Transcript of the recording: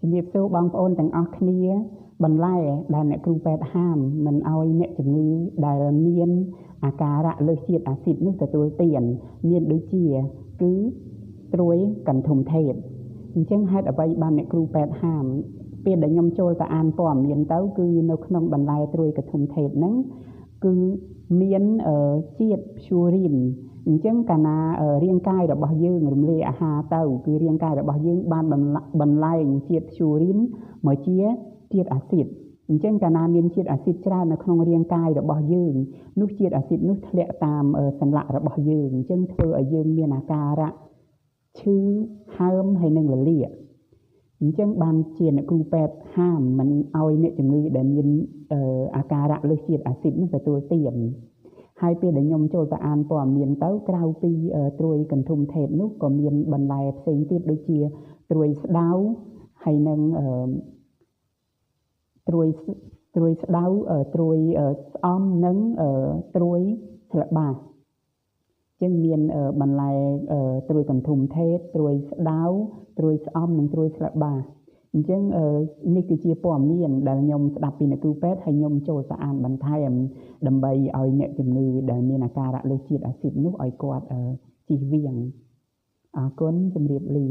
ជំរាបសួរបងប្អូនទាំងអស់គ្នាបន្លែដែលអ្នកគ្រូពេទ្យហាមមិនឲ្យអ្នកជំងឺដែលមានអាការៈលើសជាតិអាស៊ីតនោះទទួលទានមានដូចជាគឺត្រួយកន្ធុំថេតអញ្ចឹងហេតុអ្វីបានអ្នកគ្រូពេទ្យហាមពេលដែលខ្ញុំចូលទៅអានព័ត៌មានទៅគឺនៅក្នុងបន្លែត្រួយកន្ធុំថេតហ្នឹងគឺមានជាតិព្យូរីនអញ្ចឹងកាលណារាងកាយរបស់យើងរំលាយអាហារទៅគឺរាងកាយរបស់យើងបានបន្លែងជាតិព្យូរីនមកជាជាតិអាស៊ីតអញ្ចឹងកាលណាមានជាតិអាស៊ីតច្រើននៅក្នុងរាងកាយរបស់យើងនោះជាតិអាស៊ីតនោះធ្លាក់តាមសន្លាក់របស់យើងអញ្ចឹងធ្វើឲ្យយើងមានអាការៈឈឺហើមហើយនិងរលាកអញ្ចឹងបានជាអ្នកគ្រូពេទ្យហាមមិនឲ្យអ្នកជំងឺដែលមានអាការៈលើសជាតិអាស៊ីតនោះទទួលទានហើយពេលដែលខ្ញុំចូលទៅអានព័ត៌មានទៅក្រៅពីត្រួយកន្ធុំថេតនោះក៏មានបន្លែផ្សេងទៀតដូចជាត្រួយស្ដៅហើយនិងត្រួយស្ដៅត្រួយស្អំនិងត្រួយស្លឹកបាសចឹងមានបន្លែត្រួយកន្ធុំថេតត្រួយស្ដៅត្រួយស្អំនិងត្រួយស្លឹកបាសអញ្ចឹងនេះគឺជាព័ត៌មានដែលខ្ញុំស្ដាប់ពីអ្នកគ្រូពេទ្យហើយខ្ញុំចូលទៅអានបន្ថែមដើម្បីឲ្យអ្នកជំងឺដែលមានអាការៈលើសជាតិអាស៊ីតនោះឲ្យគាត់ជៀសវាងអរគុណជម្រាបលា